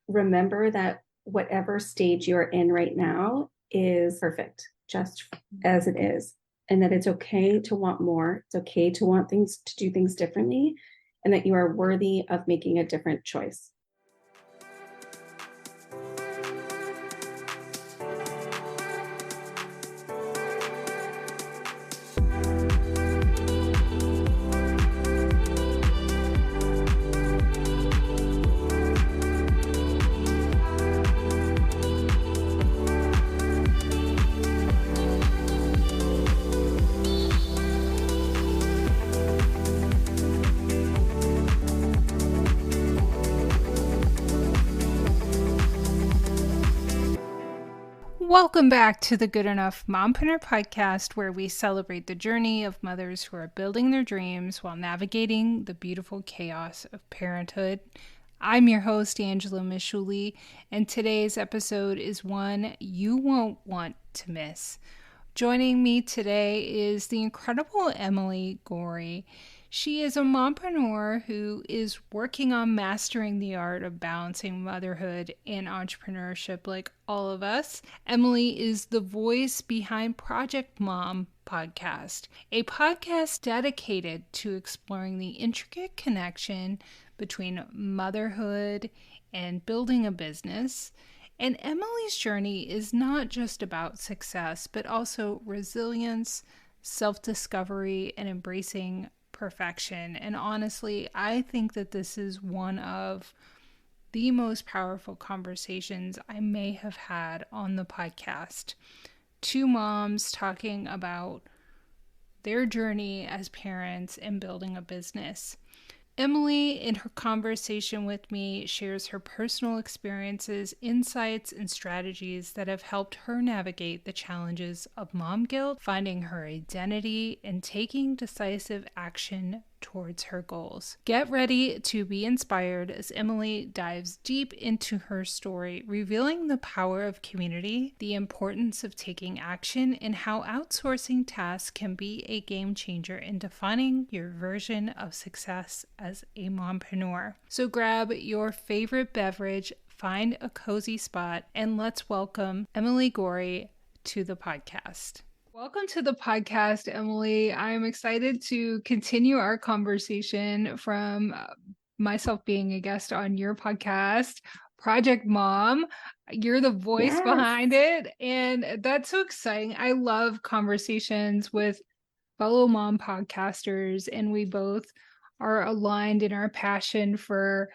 remember that whatever stage you're in right now is perfect, just as it is. And that it's okay to want more. It's okay to want things, to do things differently, and that you are worthy of making a different choice. Welcome back to the Good Enough Mompreneur Podcast, where we celebrate the journey of mothers who are building their dreams while navigating the beautiful chaos of parenthood. I'm your host, Angela Mishuli, and today's episode is one you won't want to miss. Joining me today is the incredible Emily Gorrie. She is a mompreneur who is working on mastering the art of balancing motherhood and entrepreneurship like all of us. Emily is the voice behind Project Mom Podcast, a podcast dedicated to exploring the intricate connection between motherhood and building a business. And Emily's journey is not just about success, but also resilience, self-discovery, and embracing perfection. And honestly, I think that this is one of the most powerful conversations I may have had on the podcast. Two moms talking about their journey as parents and building a business. Emily, in her conversation with me, shares her personal experiences, insights, and strategies that have helped her navigate the challenges of mom guilt, finding her identity, and taking decisive action towards her goals. Get ready to be inspired as Emily dives deep into her story, revealing the power of community, the importance of taking action, and how outsourcing tasks can be a game changer in defining your version of success as a mompreneur. So grab your favorite beverage, find a cozy spot, and let's welcome Emily Gorrie to the podcast. Welcome to the podcast, Emily. I'm excited to continue our conversation from myself being a guest on your podcast, Project Mom. You're the voice behind it, and that's so exciting. I love conversations with fellow mom podcasters, and we both are aligned in our passion for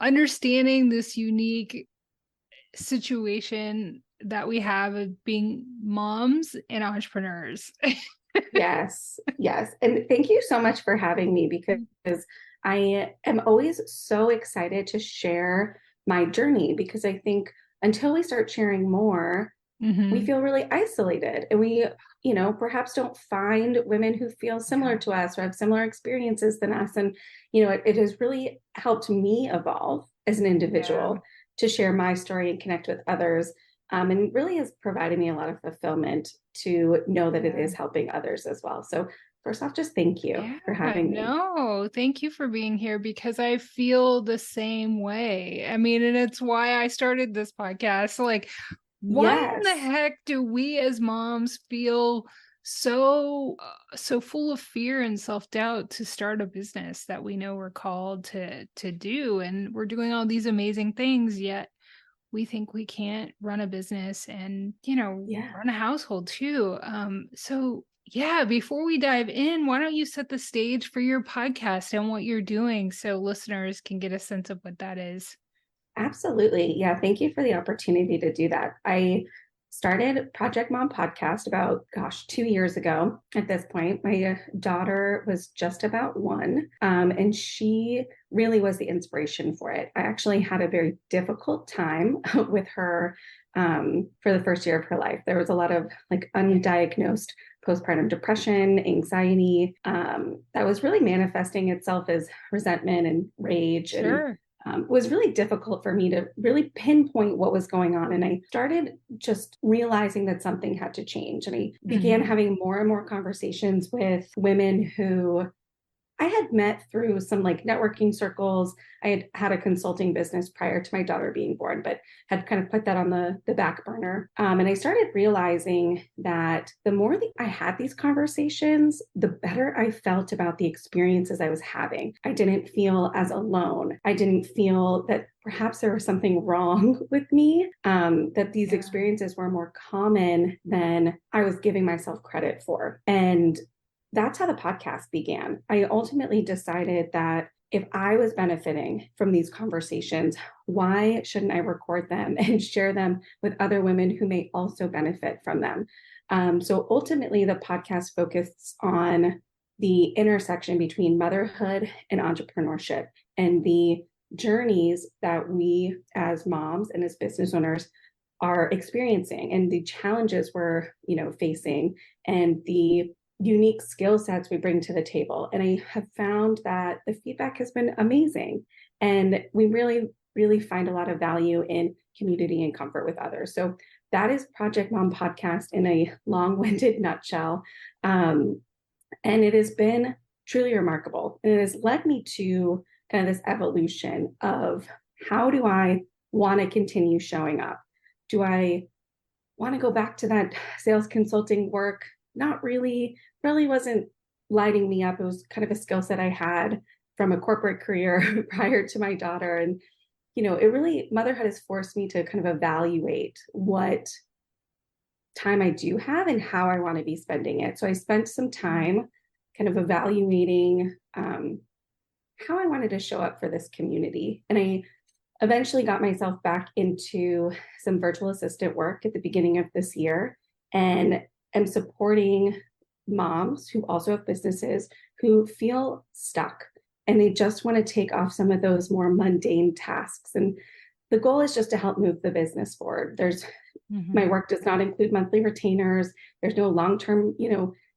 understanding this unique situation that we have of being moms and entrepreneurs. Yes. And thank you so much for having me, because I am always so excited to share my journey, because I think until we start sharing more, we feel really isolated, and we, perhaps don't find women who feel similar to us or have similar experiences than us. And, it has really helped me evolve as an individual to share my story and connect with others. And really has provided me a lot of fulfillment to know that it is helping others as well. So first off, just thank you for having me. No, thank you for being here, because I feel the same way. I mean, and it's why I started this podcast. Like, why in the heck do we as moms feel so full of fear and self-doubt to start a business that we know we're called to do? And we're doing all these amazing things, yet we think we can't run a business and, run a household too. So before we dive in, why don't you set the stage for your podcast and what you're doing so listeners can get a sense of what that is? Absolutely. Yeah. Thank you for the opportunity to do that. I started Project Mom Podcast about, 2 years ago at this point. My daughter was just about 1, and she really was the inspiration for it. I actually had a very difficult time with her for the first year of her life. There was a lot of undiagnosed postpartum depression, anxiety, that was really manifesting itself as resentment and rage. Sure. And it was really difficult for me to really pinpoint what was going on. And I started just realizing that something had to change. And I began having more and more conversations with women who I had met through some like networking circles. I had had a consulting business prior to my daughter being born, but had kind of put that on the back burner. And I started realizing that the more that I had these conversations, the better I felt about the experiences I was having. I didn't feel as alone. I didn't feel that perhaps there was something wrong with me, that these experiences were more common than I was giving myself credit for. And that's how the podcast began. I ultimately decided that if I was benefiting from these conversations, why shouldn't I record them and share them with other women who may also benefit from them? So ultimately, the podcast focused on the intersection between motherhood and entrepreneurship and the journeys that we as moms and as business owners are experiencing and the challenges we're, facing and the unique skill sets we bring to the table. And I have found that the feedback has been amazing. And we really, really find a lot of value in community and comfort with others. So that is Project Mom Podcast in a long-winded nutshell. And it has been truly remarkable. And it has led me to kind of this evolution of how do I want to continue showing up? Do I want to go back to that sales consulting work? Not really wasn't lighting me up. It was kind of a skill set I had from a corporate career prior to my daughter. And, motherhood has forced me to kind of evaluate what time I do have and how I want to be spending it. So I spent some time kind of evaluating how I wanted to show up for this community. And I eventually got myself back into some virtual assistant work at the beginning of this year and am supporting moms who also have businesses who feel stuck and they just want to take off some of those more mundane tasks. And the goal is just to help move the business forward. My work does not include monthly retainers. There's no long-term,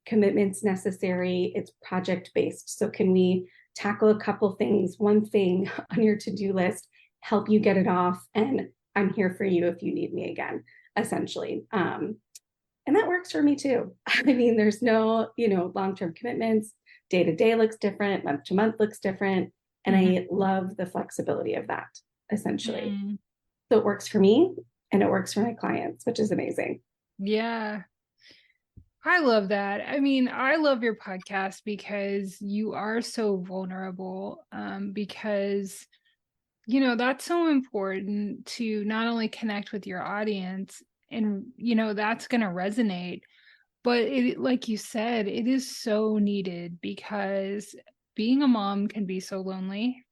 commitments necessary. It's project-based. So can we tackle a couple things, one thing on your to-do list, help you get it off, and I'm here for you if you need me again, essentially. And that works for me too. I mean, there's no, long-term commitments. Day to day looks different, month to month looks different. And I love the flexibility of that, essentially. So it works for me and it works for my clients, which is amazing. Yeah. I love that. I mean, I love your podcast because you are so vulnerable, because, that's so important to not only connect with your audience and, that's going to resonate, but it, like you said, it is so needed because being a mom can be so lonely.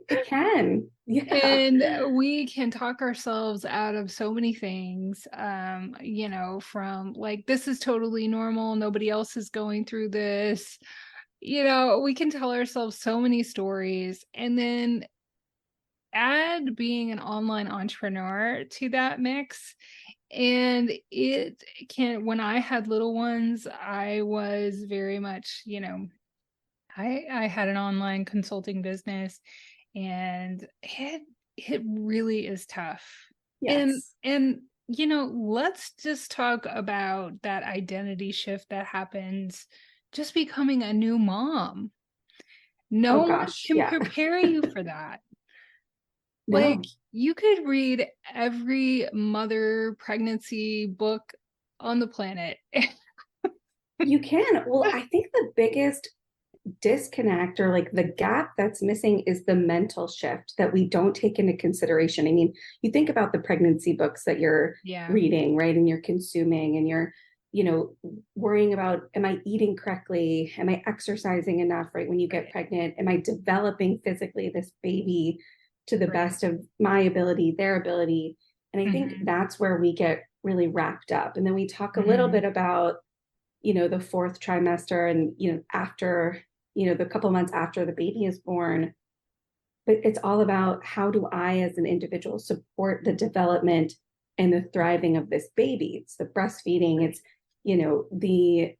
It can. Yeah. And we can talk ourselves out of so many things, from like, this is totally normal. Nobody else is going through this. We can tell ourselves so many stories and then add being an online entrepreneur to that mix. And it can, when I had little ones, I was very much, I had an online consulting business and it really is tough. Yes. And let's just talk about that identity shift that happens just becoming a new mom. No one can prepare you for that. No. Like, you could read every mother pregnancy book on the planet. You can. Well, I think the biggest disconnect or like the gap that's missing is the mental shift that we don't take into consideration. I mean, you think about the pregnancy books that you're reading, right? And you're consuming and you're, worrying about, am I eating correctly? Am I exercising enough, right? When you get pregnant, am I developing physically this baby to the best of my ability, their ability? And I think that's where we get really wrapped up. And then we talk a little bit about, the fourth trimester and, after, the couple months after the baby is born. But it's all about how do I, as an individual, support the development and the thriving of this baby. It's the breastfeeding. It's, the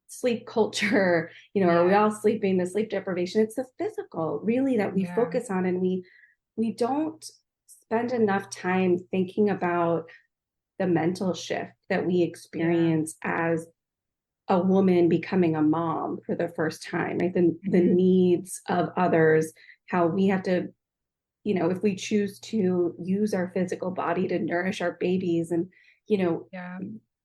sleep culture, are we all sleeping, the sleep deprivation? It's the physical really that we focus on. And we don't spend enough time thinking about the mental shift that we experience as a woman becoming a mom for the first time, right? The Mm-hmm. needs of others, how we have to, if we choose to use our physical body to nourish our babies, and, you know, Yeah.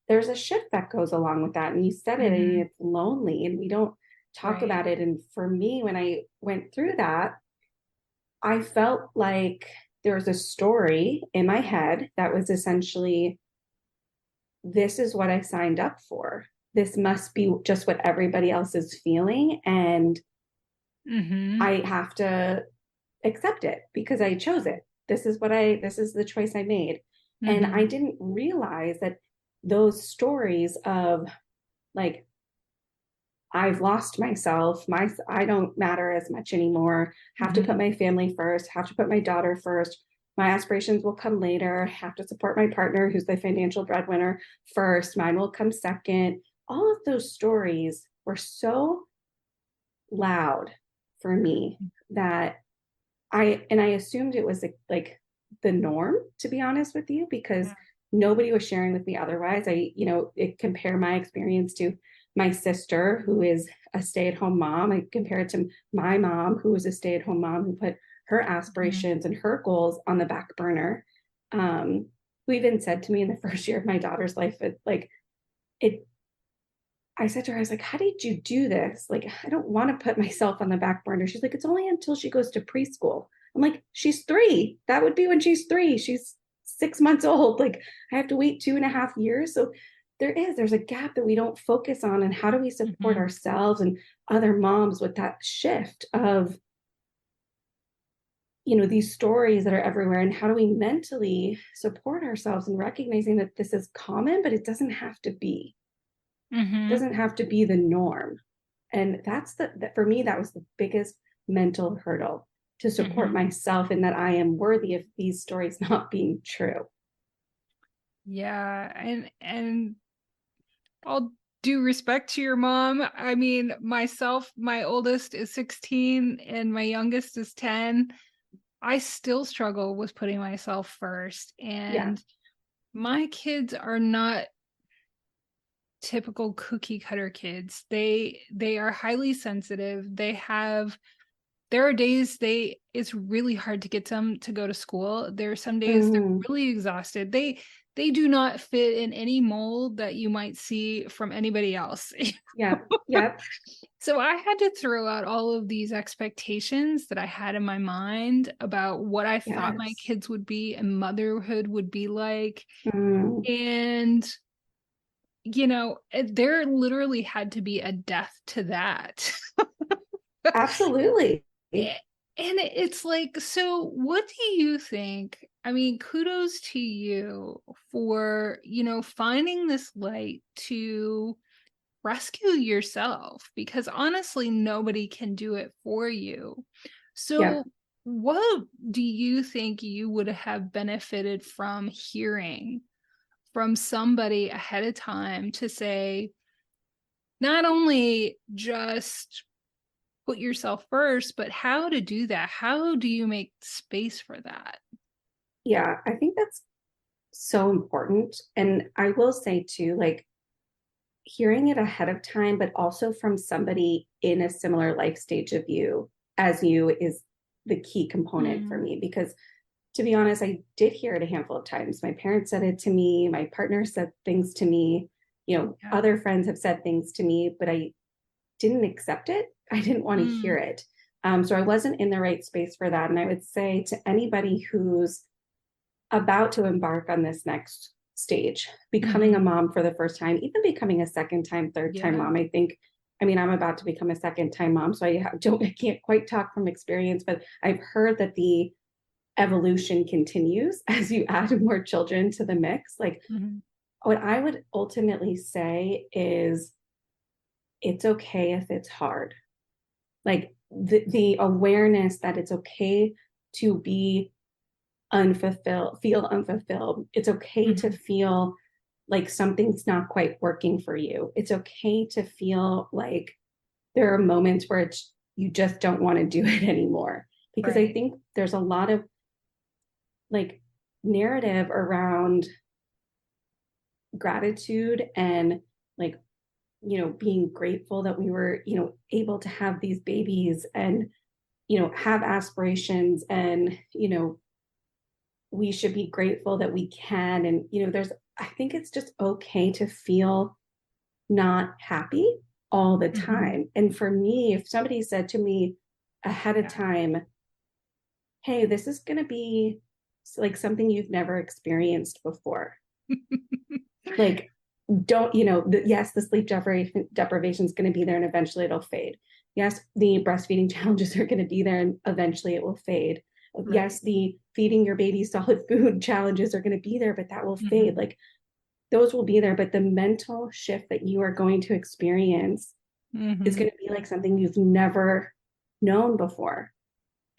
there's a shift that goes along with that. And you said it, Mm-hmm. and it's lonely, and we don't talk Right. about it. And for me, when I went through that, I felt like there was a story in my head that was essentially, this is what I signed up for. This must be just what everybody else is feeling. And Mm-hmm. I have to accept it because I chose it. This is the choice I made. And Mm-hmm. I didn't realize that those stories of, like, I've lost myself, I don't matter as much anymore, have to put Mm-hmm. my family first, have to put my daughter first, my aspirations will come later, have to support my partner who's the financial breadwinner first, mine will come second. All of those stories were so loud for me that I assumed it was like the norm, to be honest with you, because Yeah. nobody was sharing with me otherwise. Compare my experience to my sister, who is a stay-at-home mom. I compare it to my mom, who was a stay-at-home mom, who put her Mm-hmm. aspirations and her goals on the back burner. Who even said to me in the first year of my daughter's life, it I said to her, I was like, how did you do this? Like, I don't want to put myself on the back burner. She's like, it's only until she goes to preschool. I'm like, she's 3. That would be when she's 3. She's 6 months old. Like, I have to wait 2.5 years. So there's a gap that we don't focus on. And how do we support Mm-hmm. ourselves and other moms with that shift of, these stories that are everywhere? And how do we mentally support ourselves and recognizing that this is common, but it doesn't have to be? Mm-hmm. Doesn't have to be the norm. And that for me, that was the biggest mental hurdle, to support Mm-hmm. myself and that I am worthy of these stories not being true. Yeah. And all due respect to your mom, I mean, myself, my oldest is 16 and my youngest is 10. I still struggle with putting myself first. Yeah. And my kids are not typical cookie cutter kids. They are highly sensitive. There are days it's really hard to get them to go to school. There are some days they're Mm, really exhausted. They do not fit in any mold that you might see from anybody else. yeah. Yep. So I had to throw out all of these expectations that I had in my mind about what I thought my Yes. kids would be and motherhood would be like. Mm, And there literally had to be a death to that. absolutely. And it's like, so what do you think? I mean, kudos to you for, finding this light to rescue yourself, because honestly, nobody can do it for you. So, Yep. what do you think you would have benefited from hearing from somebody ahead of time to say, not only just put yourself first, but how to do that? How do you make space for that? Yeah. I think that's so important. And I will say too, like, hearing it ahead of time, but also from somebody in a similar life stage of you as you, is the key component for Mm, me. Because, to be honest, I did hear it a handful of times. My parents said it to me, my partner said things to me, yeah. other friends have said things to me, but I didn't accept it. I didn't want to Mm, hear it. So I wasn't in the right space for that. And I would say to anybody who's about to embark on this next stage, becoming a mm-hmm. mom for the first time, even becoming a second time, third time Yeah. mom. I'm about to become a second time mom, so I can't quite talk from experience, but I've heard that the evolution continues as you add more children to the mix. Like, Mm-hmm. what I would ultimately say is, it's okay if it's hard. Like, the awareness that it's okay to be unfulfilled, feel unfulfilled. It's okay to Mm-hmm. feel like something's not quite working for you. It's okay to feel like there are moments where you just don't want to do it anymore. Because I Right. think there's a lot of, like, narrative around gratitude and, like, being grateful that we were, able to have these babies and, have aspirations and, we should be grateful that we can. And, I think it's just okay to feel not happy all the time. And for me, if somebody said to me ahead of time, hey, this is going to be like something you've never experienced before. Like, don't, yes, the sleep deprivation is going to be there and eventually it'll fade. Yes, the breastfeeding challenges are going to be there and eventually it will fade. Right. Yes, the feeding your baby solid food challenges are going to be there, but that will fade. Like, those will be there. But the mental shift that you are going to experience is going to be like something you've never known before.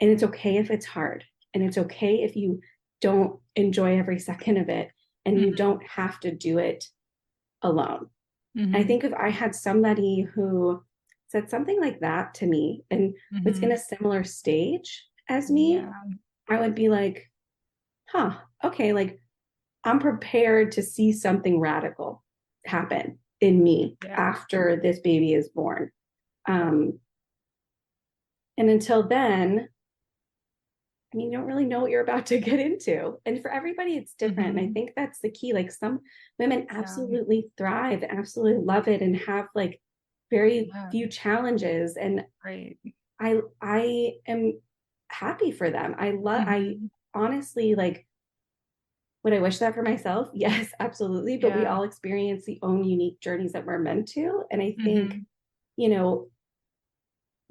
And it's okay if it's hard. And it's okay if you don't enjoy every second of it and you don't have to do it alone. I think if I had somebody who said something like that to me and was in a similar stage as me, I would be like, okay, like I'm prepared to see something radical happen in me after this baby is born. And until then, you don't really know what you're about to get into. And for everybody, it's different. And I think that's the key. Like, some women absolutely thrive, absolutely love it, and have like very few challenges. And I am happy for them. I honestly, like, would I wish that for myself? Yes, absolutely. But we all experience the own unique journeys that we're meant to. And I think,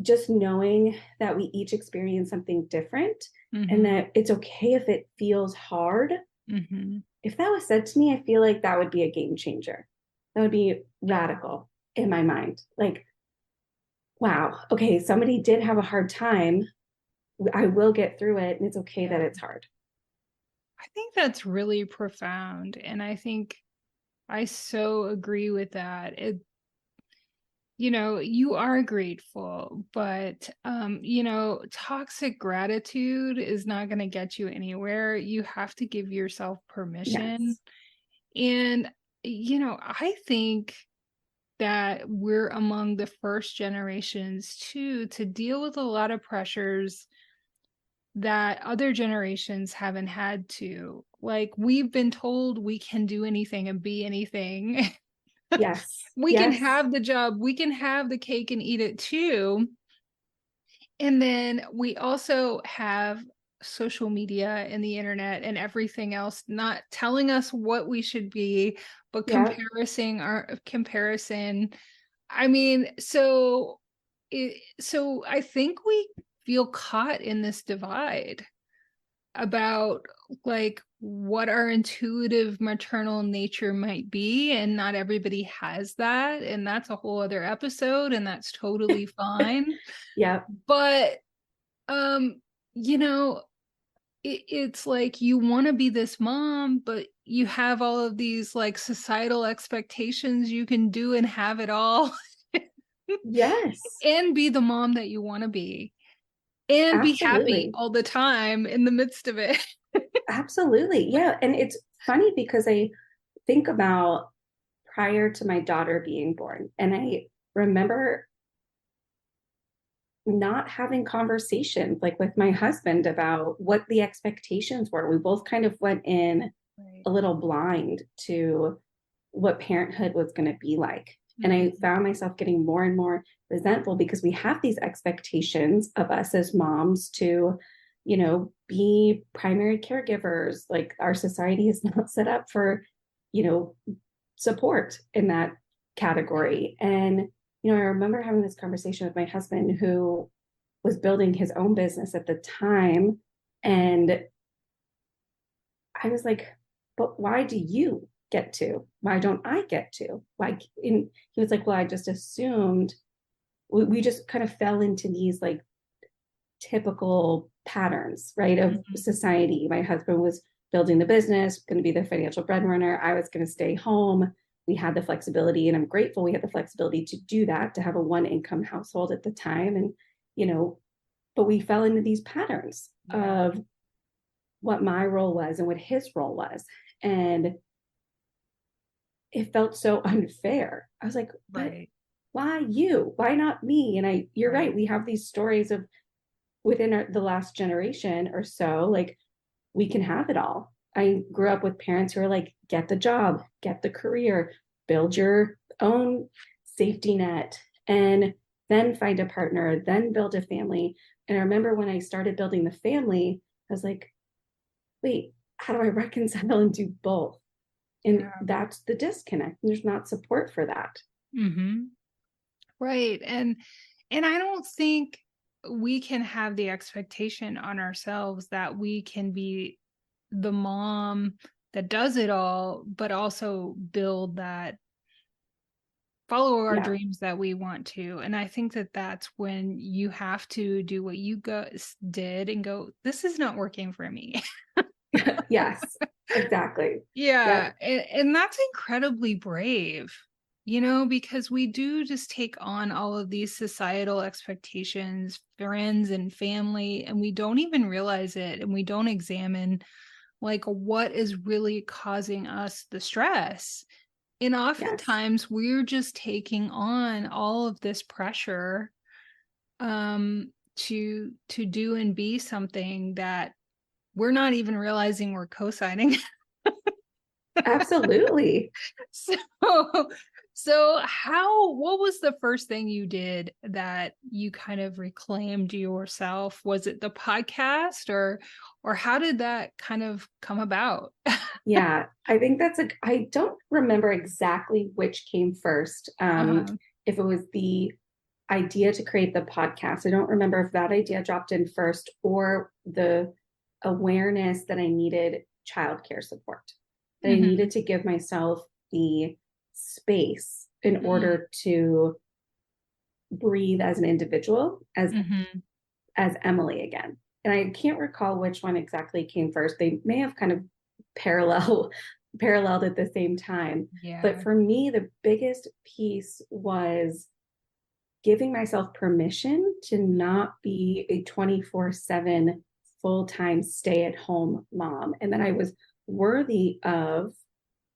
just knowing that we each experience something different and that it's okay if it feels hard. If that was said to me, I feel like that would be a game changer. That would be radical in my mind. Like, wow, okay, somebody did have a hard time. I will get through it. And it's okay that it's hard. I think that's really profound. And I think I so agree with that. You are grateful, but, toxic gratitude is not going to get you anywhere. You have to give yourself permission. And, I think that we're among the first generations too, to deal with a lot of pressures that other generations haven't had to. Like, we've been told we can do anything and be anything. Yes. We can have the job, we can have the cake and eat it too. And then we also have social media and the internet and everything else not telling us what we should be, but comparison. So I think we feel caught in this divide about like what our intuitive maternal nature might be, and not everybody has that, and that's a whole other episode, and that's totally fine. But it's like you want to be this mom, but you have all of these like societal expectations you can do and have it all. And be the mom that you want to be. And be happy all the time in the midst of it. Absolutely. Yeah. And it's funny because I think about prior to my daughter being born, and I remember not having conversations like with my husband about what the expectations were. We both kind of went in a little blind to what parenthood was going to be like. And I found myself getting more and more resentful because we have these expectations of us as moms to, be primary caregivers. Like, our society is not set up for, support in that category. And, I remember having this conversation with my husband, who was building his own business at the time. And I was like, but why do you get to? Why don't I get to? He was like, well, I just assumed. We just kind of fell into these like typical patterns, right, of society. My husband was building the business, going to be the financial breadwinner. I was going to stay home. We had the flexibility, and I'm grateful we had the flexibility to do that, to have a one income household at the time. And, but we fell into these patterns of what my role was and what his role was. And it felt so unfair. I was like, but Right. why you? Why not me? And you're right. Right. We have these stories of within the last generation or so, like we can have it all. I grew up with parents who are like, get the job, get the career, build your own safety net, and then find a partner, then build a family. And I remember when I started building the family, I was like, wait, how do I reconcile and do both? And Yeah. that's the disconnect. There's not support for that. Mm-hmm. Right. And I don't think we can have the expectation on ourselves that we can be the mom that does it all, but also build that, follow our Yeah. dreams that we want to. And I think that that's when you have to do what you guys did and go, this is not working for me. Yes, exactly. Yeah. Yep. And that's incredibly brave, because we do just take on all of these societal expectations, friends and family, and we don't even realize it. And we don't examine like what is really causing us the stress. And Yes. oftentimes we're just taking on all of this pressure to do and be something that we're not even realizing we're co-signing. Absolutely. So, what was the first thing you did that you kind of reclaimed yourself? Was it the podcast, or how did that kind of come about? Yeah, I think I don't remember exactly which came first. Uh-huh. If it was the idea to create the podcast, I don't remember if that idea dropped in first or the awareness that I needed childcare support, that I Mm-hmm. needed to give myself the space in Mm-hmm. order to breathe as an individual, Mm-hmm. as Emily again. And I can't recall which one exactly came first. They may have kind of parallel paralleled at the same time. But Yeah. for me, the biggest piece was giving myself permission to not be a 24/7 full-time stay-at-home mom, and that I was worthy of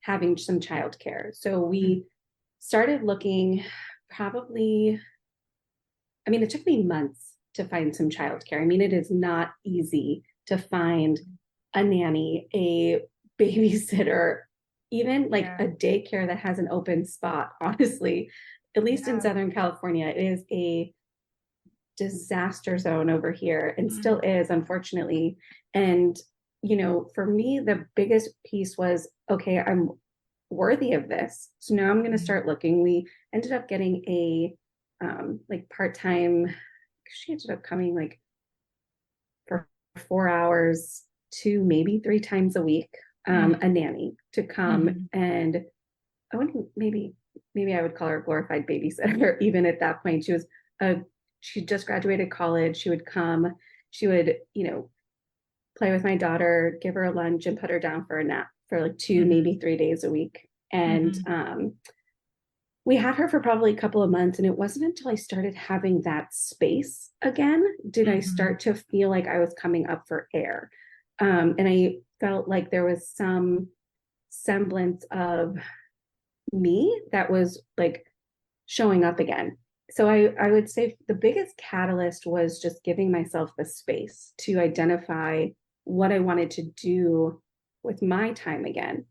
having some childcare. So we started looking probably, I mean, it took me months to find some childcare. I mean, it is not easy to find a nanny, a babysitter, even like Yeah. a daycare that has an open spot. Honestly, at least in Yeah. Southern California, it is a disaster zone over here and still Mm. is, unfortunately. And, for me, the biggest piece was, okay, I'm worthy of this. So now I'm going to start looking. We ended up getting a like part-time, she ended up coming like for 4 hours to maybe 3 times a week, Mm. a nanny to come. Mm-hmm. And I wouldn't, maybe I would call her a glorified babysitter. Even at that point, she just graduated college. She would come, she would, play with my daughter, give her a lunch, and put her down for a nap for like 2, Mm-hmm. maybe 3 days a week. And Mm-hmm. we had her for probably a couple of months. And it wasn't until I started having that space again did I Mm-hmm. start to feel like I was coming up for air. And I felt like there was some semblance of me that was like showing up again. So I would say the biggest catalyst was just giving myself the space to identify what I wanted to do with my time again.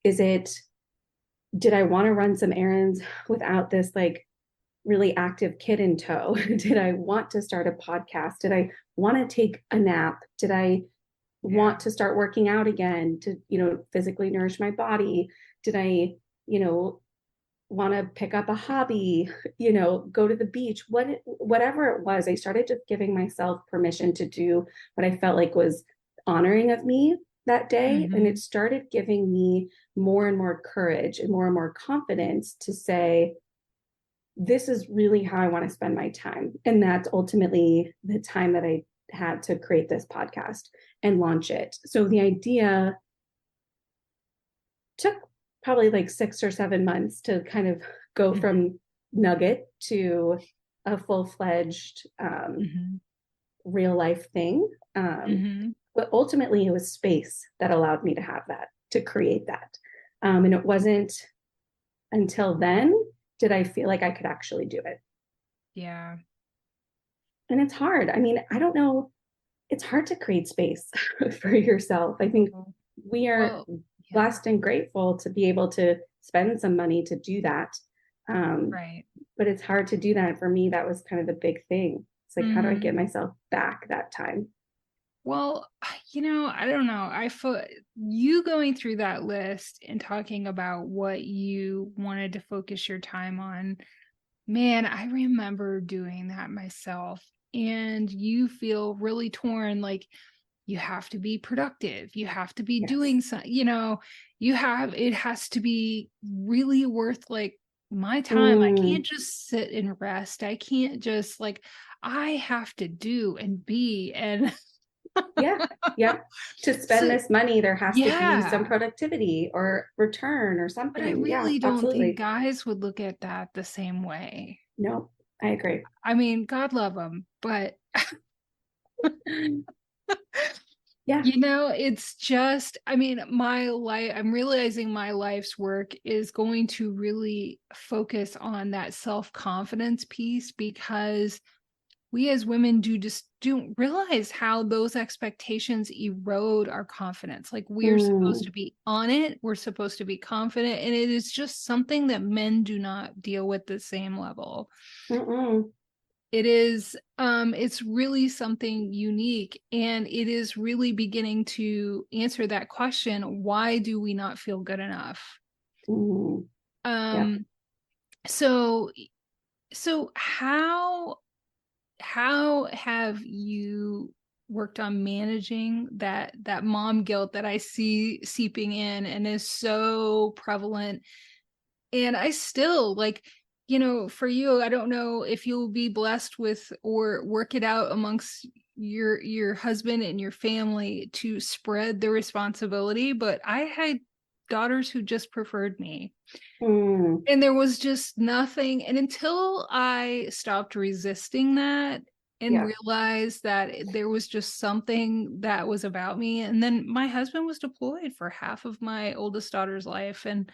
Did I want to run some errands without this like really active kid in tow? Did I want to start a podcast? Did I want to take a nap? Did I Yeah. want to start working out again to, physically nourish my body? Did I, you know, want to pick up a hobby, go to the beach, whatever it was, I started just giving myself permission to do what I felt like was honoring of me that day. And Mm-hmm. it started giving me more and more courage and more confidence to say, this is really how I want to spend my time. And that's ultimately the time that I had to create this podcast and launch it. So the idea took probably like 6 or 7 months to kind of go Mm-hmm. from nugget to a full-fledged Mm-hmm. real life thing. Mm-hmm. But ultimately it was space that allowed me to have that, to create that. And it wasn't until then did I feel like I could actually do it. Yeah. And it's hard. I mean, I don't know. It's hard to create space for yourself. I think we are Well, yeah. blessed and grateful to be able to spend some money to do that. Um, Right. but it's hard to do that. For me, that was kind of the big thing. It's like, how do I Mm-hmm. get myself back that time? Well, I don't know. I feel you going through that list and talking about what you wanted to focus your time on. Man, I remember doing that myself. And you feel really torn, like you have to be productive. You have to be Yes. doing something, it has to be really worth like my time. I Mm, can't just sit and rest. I can't just like, I have to do and be. And yeah. Yeah. To spend so, this money, there has to be some yeah. productivity or return or But I something. Yeah, really don't think absolutely. guys would look at that the same way. No, I agree. I mean, God love them, but Yeah. it's just, I mean, my life, I'm realizing my life's work is going to really focus on that self-confidence piece because we as women just don't realize how those expectations erode our confidence. Like we're supposed Mm, to be on it, we're supposed to be confident, and it is just something that men do not deal with the same level. mm-mm. It is it's really something unique, and it is really beginning to answer that question, why do we not feel good enough? Mm, yep. um so how have you worked on managing that mom guilt that I see seeping in and is so prevalent? And I still like, for you, I don't know if you'll be blessed with or work it out amongst your husband and your family to spread the responsibility, but I had daughters who just preferred me. Mm, And there was just nothing. And until I stopped resisting that and yeah. realized that there was just something that was about me. And then my husband was deployed for half of my oldest daughter's life. And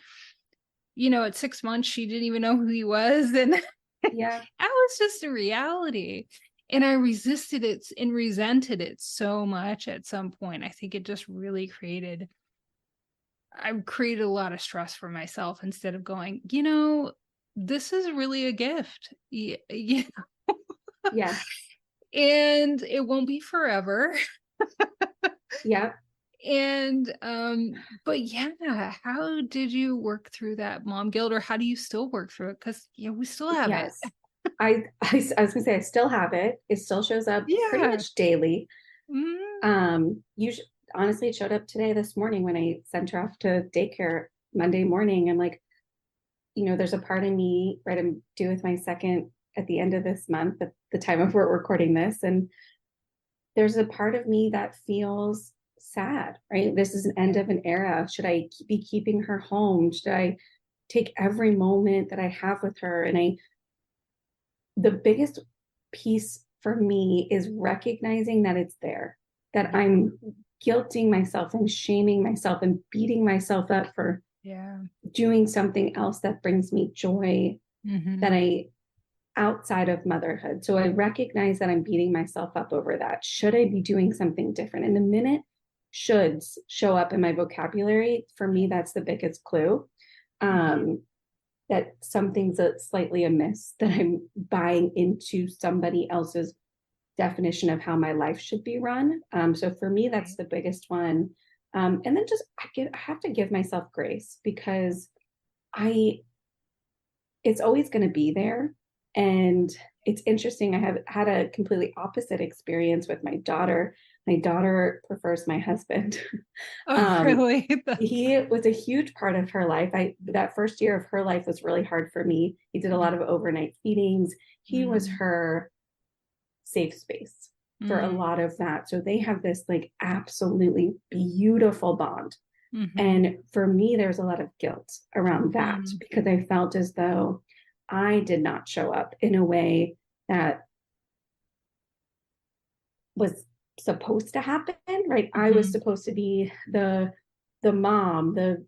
at 6 months, she didn't even know who he was. And that Yeah. was just a reality. And I resisted it and resented it so much at some point. I think it just really I created a lot of stress for myself instead of going, this is really a gift. Yeah. Yeah. And it won't be forever. Yeah. And but yeah, how did you work through that mom guilt, or how do you still work through it? Because we still have it. Yes. I was gonna say I still have it. It still shows up pretty Yeah. much daily. Mm, Usually, honestly, it showed up today, this morning when I sent her off to daycare Monday morning. I'm like, there's a part of me, right? I'm due with my second at the end of this month at the time of we're recording this. And there's a part of me that feels sad, right? This is an end of an era. Should I be keeping her home? Should I take every moment that I have with her? And the biggest piece for me is recognizing that it's there, that yeah. I'm guilting myself and shaming myself and beating myself up for Yeah. doing something else that brings me joy that Mm-hmm. I outside of motherhood. So I recognize that I'm beating myself up over that. Should I be doing something different? And the minute shoulds show up in my vocabulary, for me, that's the biggest clue. Um, that something's slightly amiss, that I'm buying into somebody else's definition of how my life should be run. So for me, that's Right. the biggest one. And then just I have to give myself grace because I it's always going to be there. And it's interesting. I have had a completely opposite experience with my daughter. My daughter prefers my husband. Oh, um, really? he was a huge part of her life. That first year of her life was really hard for me. He did a lot of overnight feedings. He was Mm-hmm. her safe space for a Mm-hmm. lot of that. So they have this like absolutely beautiful bond. Mm-hmm. And for me, there's a lot of guilt around that because I felt as though I did not show up in a way that was supposed to happen, right? I was Mm-hmm. supposed to be the mom, the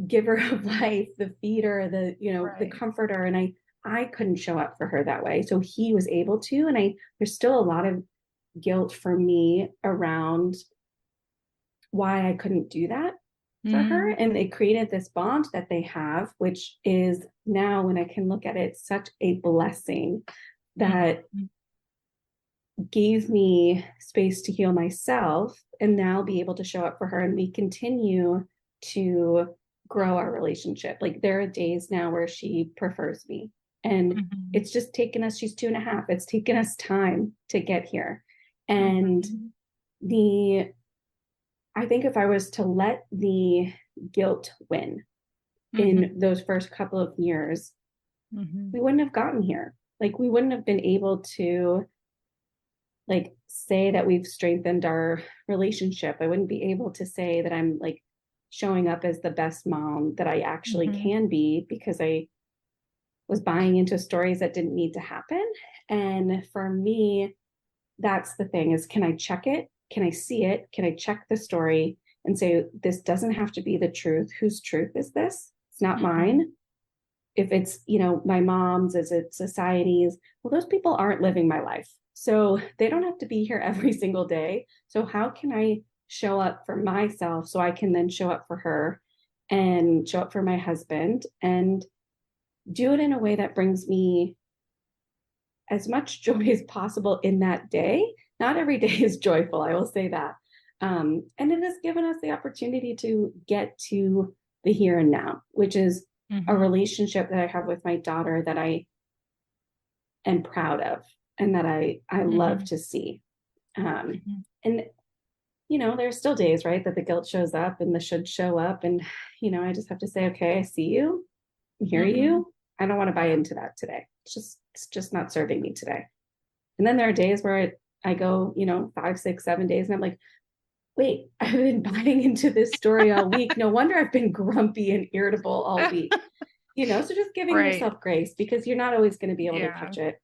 giver of life, the feeder, the, the Right. comforter. And I couldn't show up for her that way. So he was able to, and there's still a lot of guilt for me around why I couldn't do that for her. Mm-hmm. And it created this bond that they have, which is now, when I can look at it, such a blessing that gave me space to heal myself and now be able to show up for her. And we continue to grow our relationship. Like, there are days now where she prefers me, and Mm-hmm. it's just taken us, she's 2.5. It's taken us time to get here. And Mm-hmm. I think if I was to let the guilt win Mm-hmm. in those first couple of years, Mm-hmm. we wouldn't have gotten here. Like, we wouldn't have been able to, like, say that we've strengthened our relationship. I wouldn't be able to say that I'm like showing up as the best mom that I actually Mm-hmm. can be, because I was buying into stories that didn't need to happen. And for me, that's the thing, is, can I check it? Can I see it? Can I check the story and say, this doesn't have to be the truth? Whose truth is this? It's not Mm-hmm. mine. If it's, my mom's, is it society's? Well, those people aren't living my life. So they don't have to be here every single day. So how can I show up for myself so I can then show up for her and show up for my husband and do it in a way that brings me as much joy as possible in that day? Not every day is joyful, I will say that. And it has given us the opportunity to get to the here and now, which is a Mm-hmm. relationship that I have with my daughter that I am proud of and that I love Mm-hmm. to see. Um, Mm-hmm. and there's still days, right, that the guilt shows up and the should show up, and I just have to say, okay, I see you, I hear Mm-hmm. you. I don't want to buy into that today. It's just not serving me today. And then there are days where I go, 5, 6, 7 days, and I'm like, wait, I've been buying into this story all week. No wonder I've been grumpy and irritable all week. So just giving Right. yourself grace, because you're not always going to be able to Yeah. catch it.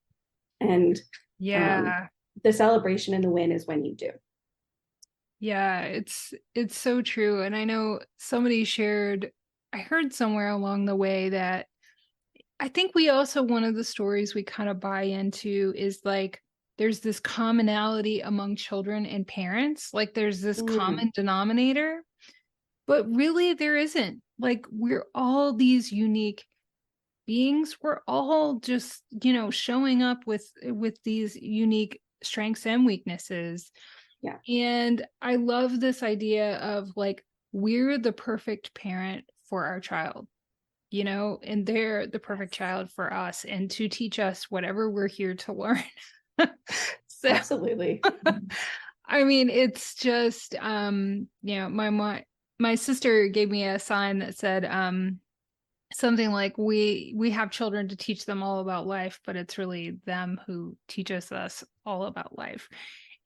And um, Yeah. the celebration and the win is when you do. Yeah, it's so true. And I know somebody shared, I heard somewhere along the way that I think we also, one of the stories we kind of buy into is like there's this commonality among children and parents. Like there's this Mm, common denominator, but really there isn't. Like we're all these unique beings. We're all just, showing up with these unique strengths and weaknesses. yeah. And I love this idea of like, we're the perfect parent for our child, and they're the perfect Yes. child for us and to teach us whatever we're here to learn. So, Absolutely. I mean, it's just, my sister gave me a sign that said, something like we have children to teach them all about life, but it's really them who teaches us all about life.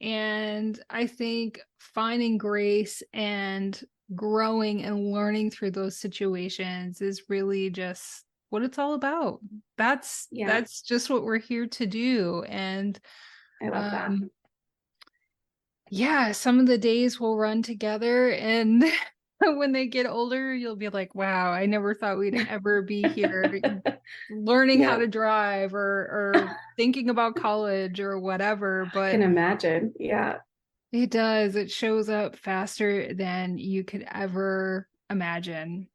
And I think finding grace and growing and learning through those situations is really just what it's all about. Yeah, That's just what we're here to do. And I love that. um yeah, some of the days will run together, and when they get older, you'll be like, wow, I never thought we'd ever be here learning how Yeah, to drive or thinking about college or whatever. I But can imagine. Yeah. it does. It shows up faster than you could ever imagine.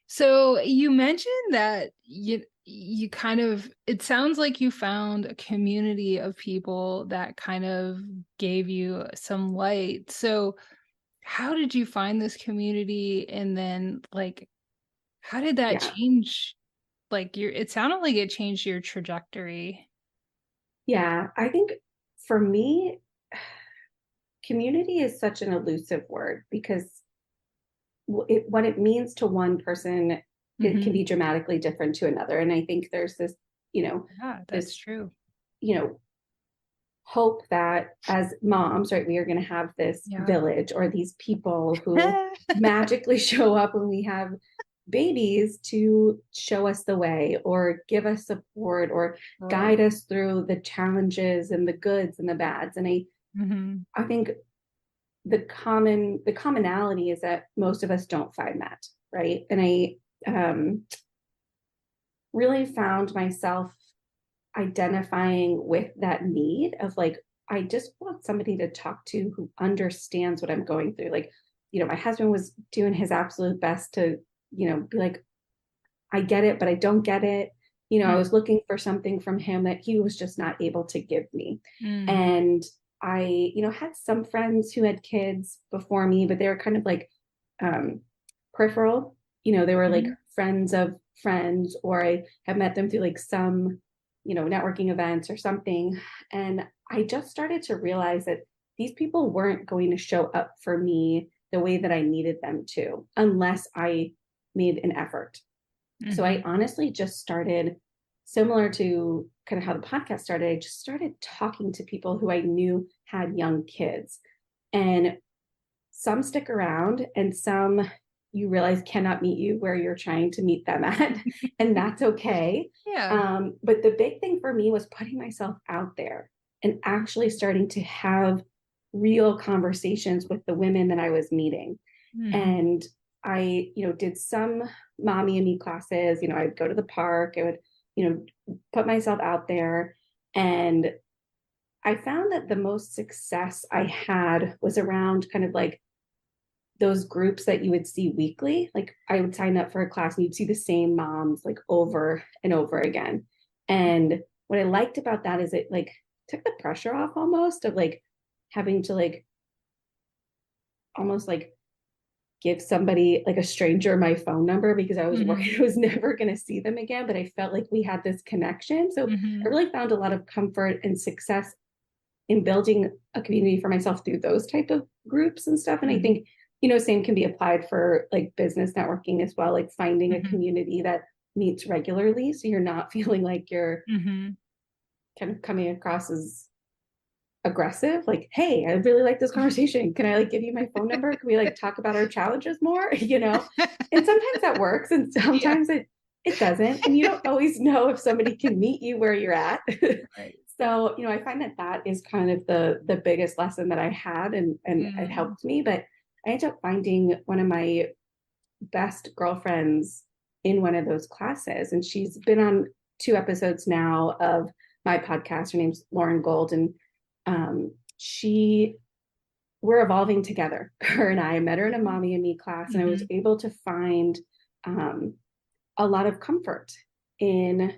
So you mentioned that you kind of, it sounds like you found a community of people that kind of gave you some light. So how did you find this community, and then like how did that Yeah. change, like your, it sounded like it changed your trajectory. Yeah. I think for me, community is such an elusive word, because what it means to one person, it can Mm-hmm. be dramatically different to another. And I think there's this, Yeah, that's this, true. you know, hope that as moms, right, we are going to have this Yeah. village or these people who magically show up when we have babies to show us the way or give us support or Right. guide us through the challenges and the goods and the bads. And Mm-hmm. I think the commonality is that most of us don't find that, right? And I really found myself identifying with that need of like, I just want somebody to talk to who understands what I'm going through. Like, my husband was doing his absolute best to, be like, I get it, but I don't get it. I was looking for something from him that he was just not able to give me. And I, had some friends who had kids before me, but they were kind of like peripheral. They were like friends of friends, or I have met them through like some, networking events or something. And I just started to realize that these people weren't going to show up for me the way that I needed them to, unless I made an effort. So I honestly just started, similar to kind of how the podcast started, I just started talking to people who I knew had young kids. And some stick around and some you realize cannot meet you where you're trying to meet them at. And that's okay. Yeah. But the big thing for me was putting myself out there and actually starting to have real conversations with the women that I was meeting. And I, did some mommy and me classes. I'd go to the park. I would, put myself out there. And I found that the most success I had was around kind of like those groups that you would see weekly. Like I would sign up for a class and you'd see the same moms like over and over again. And what I liked about that is it like took the pressure off almost of like having to like almost like give somebody like a stranger my phone number, because I was worried I was never going to see them again, but I felt like we had this connection. So I really found a lot of comfort and success in building a community for myself through those type of groups and stuff. And I think, same can be applied for like business networking as well, like finding a community that meets regularly. So you're not feeling like you're kind of coming across as aggressive, like, hey, I really like this conversation, can I like give you my phone number, can we like talk about our challenges more? And sometimes that works and sometimes it doesn't, and you don't always know if somebody can meet you where you're at. Right. So I find that is kind of the biggest lesson that I had, and it helped me. But I ended up finding one of my best girlfriends in one of those classes, and she's been on 2 episodes now of my podcast. Her name's Lauren Gold, and we're evolving together. Her and I met her in a mommy and me class, and I was able to find a lot of comfort in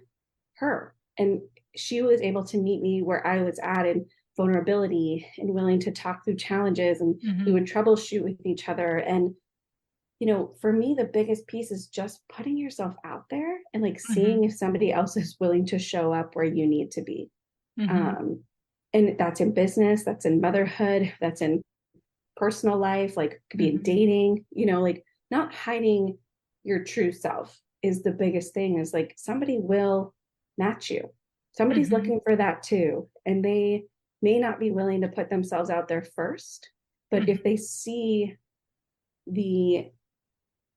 her. And she was able to meet me where I was at in vulnerability and willing to talk through challenges, and we would troubleshoot with each other. And for me, the biggest piece is just putting yourself out there and like seeing if somebody else is willing to show up where you need to be. And that's in business, that's in motherhood, that's in personal life, like could be in dating, like not hiding your true self is the biggest thing. Is like somebody will match you. Somebody's looking for that too. And they may not be willing to put themselves out there first, but if they see the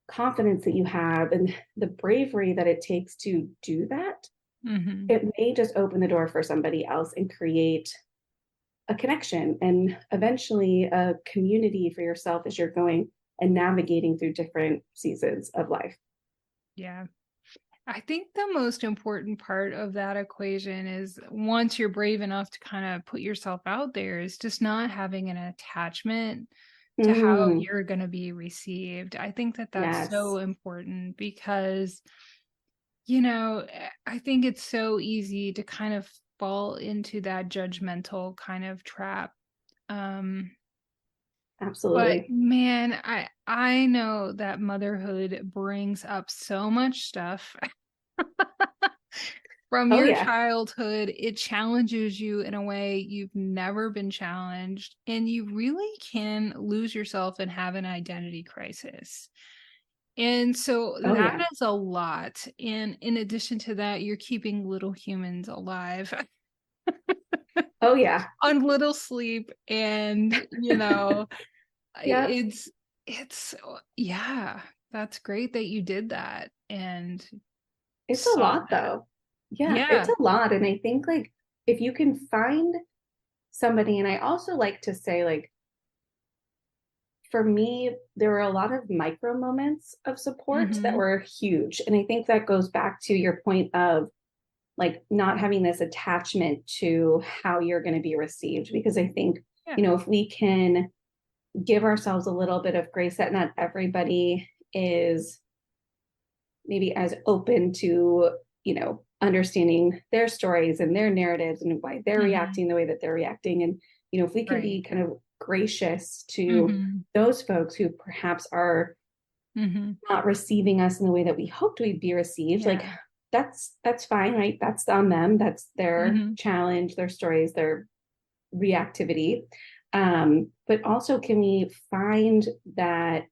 confidence that you have and the bravery that it takes to do that, it may just open the door for somebody else and create a connection and eventually a community for yourself as you're going and navigating through different seasons of life. Yeah. I think the most important part of that equation is once you're brave enough to kind of put yourself out there, is just not having an attachment to how you're going to be received. I think that that's so important because, I think it's so easy to kind of fall into that judgmental kind of trap. But Absolutely. man, I know that motherhood brings up so much stuff from Oh your yeah. childhood. It challenges you in a way you've never been challenged, and you really can lose yourself and have an identity crisis. And so Oh that yeah. is a lot. And in addition to that, you're keeping little humans alive Oh yeah. on little sleep. And, Yeah. it's, yeah, that's great that you did that and It's a saw lot that. though. Yeah, it's Yeah. a lot. And I think like if you can find somebody, and I also like to say like for me, there were a lot of micro moments of support that were huge. And I think that goes back to your point of like not having this attachment to how you're going to be received. Because I think, if we can give ourselves a little bit of grace that not everybody is maybe as open to, understanding their stories and their narratives and why they're reacting the way that they're reacting. And, if we can be kind of gracious to those folks who perhaps are not receiving us in the way that we hoped we'd be received, like that's fine, right? That's on them. That's their challenge, their stories, their reactivity. But also, can we find that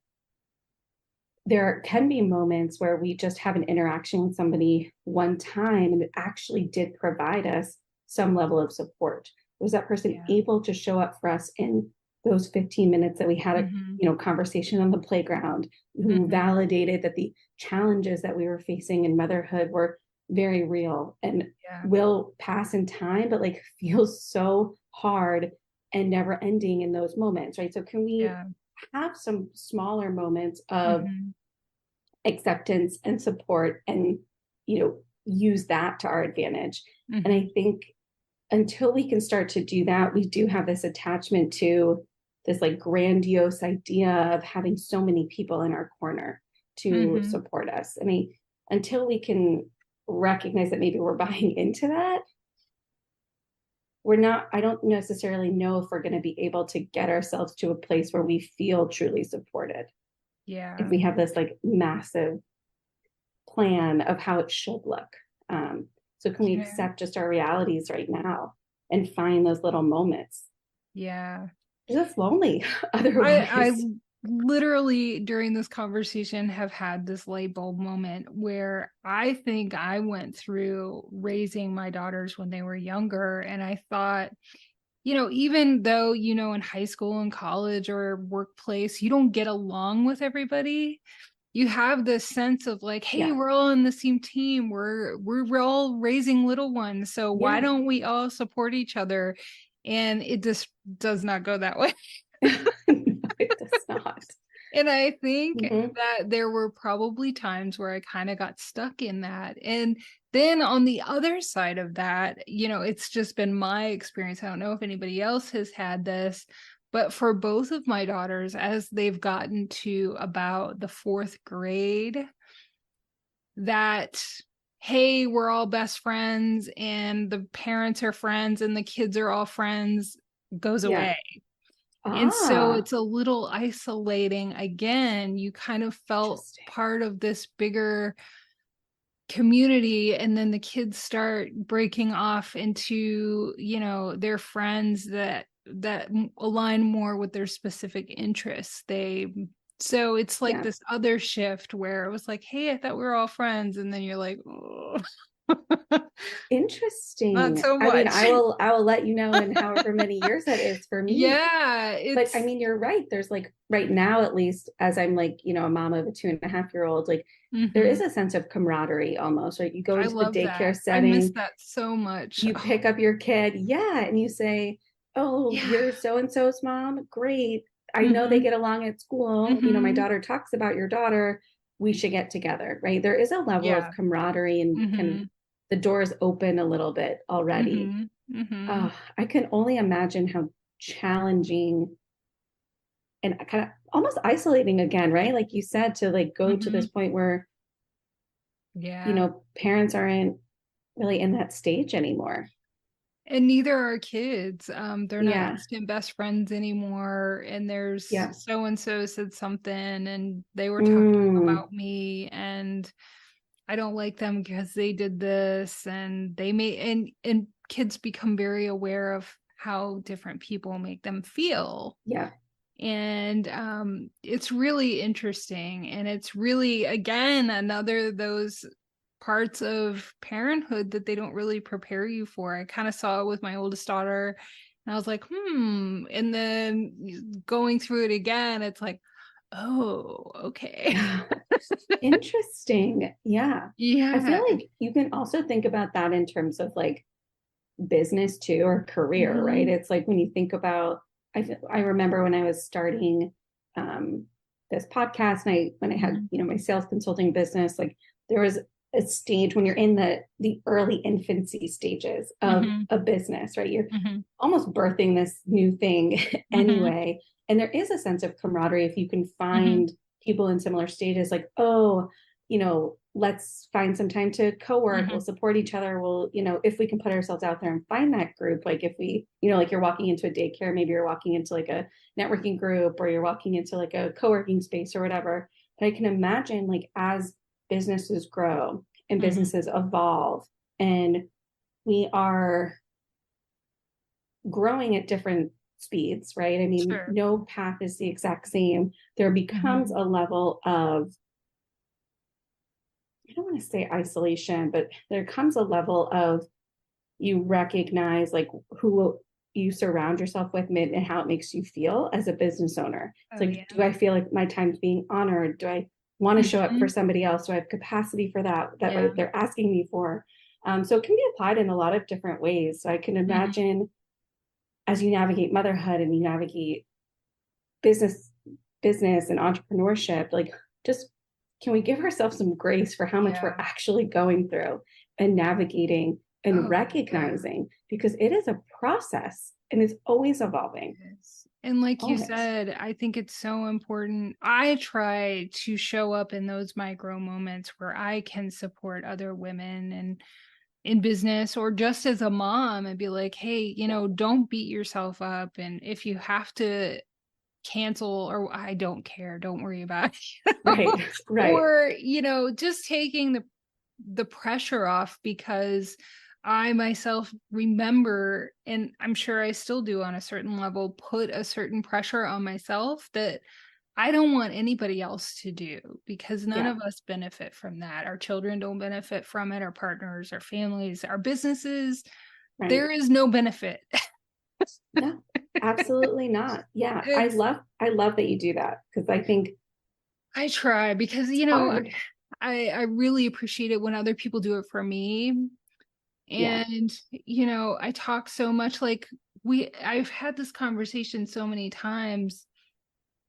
there can be moments where we just have an interaction with somebody one time and it actually did provide us some level of support? Was that person able to show up for us in those 15 minutes that we had a conversation on the playground, who validated that the challenges that we were facing in motherhood were very real and will pass in time, but like feels so hard and never ending in those moments, right? So can we have some smaller moments of acceptance and support and, use that to our advantage? And I think until we can start to do that, we do have this attachment to this like grandiose idea of having so many people in our corner to support us. I mean, until we can recognize that maybe we're buying into that, I don't necessarily know if we're going to be able to get ourselves to a place where we feel truly supported. Yeah. If we have this like massive plan of how it should look. So can we accept just our realities right now and find those little moments? Yeah. It's lonely otherwise. I literally during this conversation have had this light bulb moment where I think I went through raising my daughters when they were younger. And I thought, even though, in high school and college or workplace, you don't get along with everybody, you have this sense of like, hey, we're all on the same team. We're all raising little ones. So why don't we all support each other? And it just does not go that way. No, it does not. And I think that there were probably times where I kind of got stuck in that. And then on the other side of that, it's just been my experience. I don't know if anybody else has had this, but for both of my daughters, as they've gotten to about the 4th grade, that, hey, we're all best friends and the parents are friends and the kids are all friends goes away. And so it's a little isolating. Again, you kind of felt part of this bigger community, and then the kids start breaking off into, their friends that align more with their specific interests. So it's like this other shift where it was like, hey, I thought we were all friends. And then you're like, oh. Interesting. Not so much. I mean, I will let you know in however many years that is for me. Yeah. But I mean, you're right. There's like right now, at least as I'm like, a mom of a 2.5-year-old, like there is a sense of camaraderie almost, right? You go into the daycare setting. I miss that so much. You pick up your kid. And you say, oh, you're so-and-so's mom. Great. I know they get along at school. My daughter talks about your daughter. We should get together, right? There is a level of camaraderie and kind of the doors open a little bit already. I can only imagine how challenging and kind of almost isolating again, right? Like you said, to like go to this point where, parents aren't really in that stage anymore. And neither are kids. They're not instant best friends anymore. And there's so-and-so said something and they were talking about me and I don't like them because they did this, and they may, and kids become very aware of how different people make them feel. Yeah. And it's really interesting. And it's really, again, another of those parts of parenthood that they don't really prepare you for. I kind of saw it with my oldest daughter and I was like, and then going through it again, it's like, oh, okay. Interesting. Yeah. I feel like you can also think about that in terms of like business too, or career, right? It's like when you think about, I remember when I was starting this podcast, and when I had, Mm-hmm. my sales consulting business, like there was a stage when you're in the early infancy stages of Mm-hmm. a business, right? You're Mm-hmm. almost birthing this new thing Mm-hmm. anyway. And there is a sense of camaraderie if you can Mm-hmm. find people in similar stages, like, oh, let's find some time to co-work, we'll Mm-hmm. support each other, we'll, if we can put ourselves out there and find that group, like if we, like you're walking into a daycare, maybe you're walking into like a networking group, or you're walking into like a co-working space or whatever. But I can imagine, like, as businesses grow and Mm-hmm. businesses evolve, and we are growing at different speeds, right? I mean, Sure. no path is the exact same. There becomes Mm-hmm. a level of, I don't want to say isolation, but there comes a level of, you recognize like who you surround yourself with and how it makes you feel as a business owner. It's Oh like, yeah. do I feel like my time's being honored? Do I want to show up Mm-hmm. for somebody else? Do I have capacity for that Yeah. what they're asking me for? So it can be applied in a lot of different ways. So I can Mm-hmm. imagine, as you navigate motherhood and you navigate business business and entrepreneurship, like, just, can we give ourselves some grace for how much we're Yeah. actually going through and navigating and Oh yeah. recognizing, because it is a process and it's always evolving. Yes. And like you Always. said, I think it's so important. I try to show up in those micro moments where I can support other women and in business or just as a mom and be like, hey, don't beat yourself up. And if you have to cancel or I don't care, don't worry about it. Right. Right. Or, just taking the pressure off because I myself remember, and I'm sure I still do on a certain level, put a certain pressure on myself that I don't want anybody else to do because none Yeah. of us benefit from that. Our children don't benefit from it, our partners, our families, our businesses. Right. There is no benefit. No, absolutely not. Yeah. I It's, love, I love that you do that, because I think I try because, it's hard. I really appreciate it when other people do it for me. Yeah. And, I talk so much like I've had this conversation so many times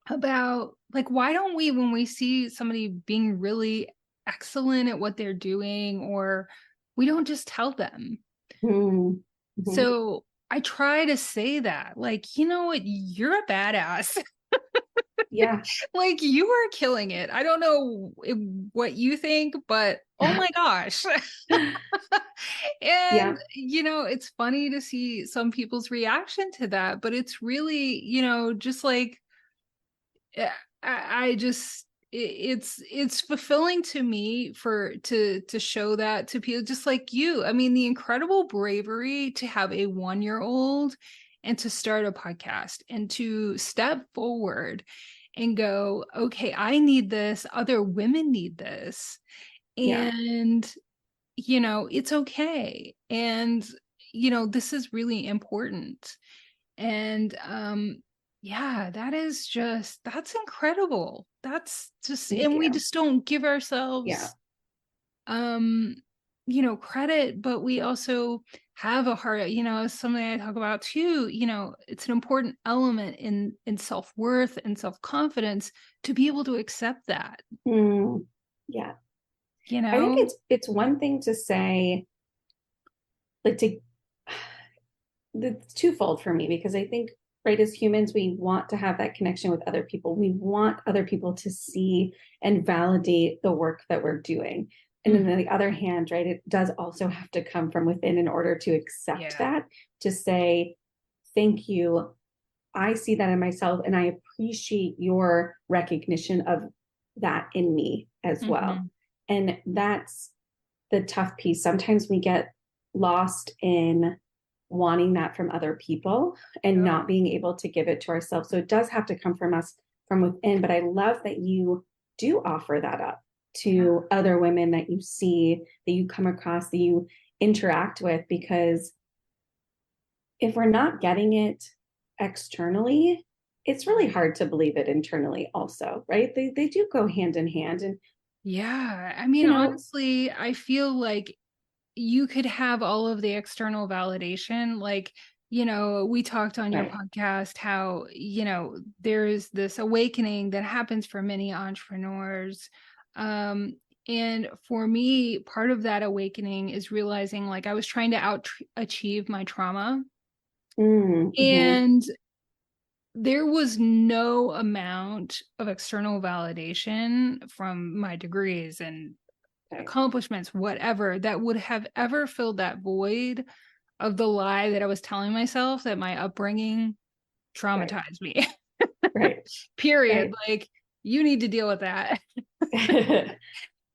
about like, why don't we, when we see somebody being really excellent at what they're doing, or we don't just tell them. Mm-hmm. So I try to say that, like, you know what, you're a badass. Yeah. Like you are killing it. I don't know what you think, but oh my gosh. And, Yeah. it's funny to see some people's reaction to that, but it's really, just like, eh, I just, it's fulfilling to me to show that to people just like you. I mean, the incredible bravery to have a 1-year old and to start a podcast and to step forward and go, okay, I need this. Other women need this. Yeah. And it's okay. And, this is really important. And yeah, that's incredible. That's just, Thank and we you. just don't give Yeah. ourselves um credit, but we also have a heart, something I talk about too, it's an important element in self-worth and self-confidence to be able to accept that, Mm, yeah. you I think know. it's one thing to say, like, to, it's twofold for me, because I think, right, as humans, we want to have that connection with other people. We want other people to see and validate the work that we're doing. And then on Mhm. the other hand, right, it does also have to come from within in order to accept Yeah. that, to say, thank you. I see that in myself, and I appreciate your recognition of that in me as well. Mhm. And that's the tough piece. Sometimes we get lost in wanting that from other people and Yep. not being able to give it to ourselves. So it does have to come from us from within. But I love that you do offer that up Yeah. to other women that you see, that you come across, that you interact with, because if we're not getting it externally, it's really Right. hard to believe it internally also, right? They do go hand in hand. And, Yeah. I mean, you know, honestly, I feel like you could have all of the external validation. Like we talked on your Right. podcast how, there's this awakening that happens for many entrepreneurs. And for me, part of that awakening is realizing like I was trying to achieve my trauma. Mm-hmm. And there was no amount of external validation from my degrees and Right. accomplishments, whatever, that would have ever filled that void of the lie that I was telling myself that my upbringing Right. traumatized me. Right. Period. Right. Like, you need to deal with that. Yeah.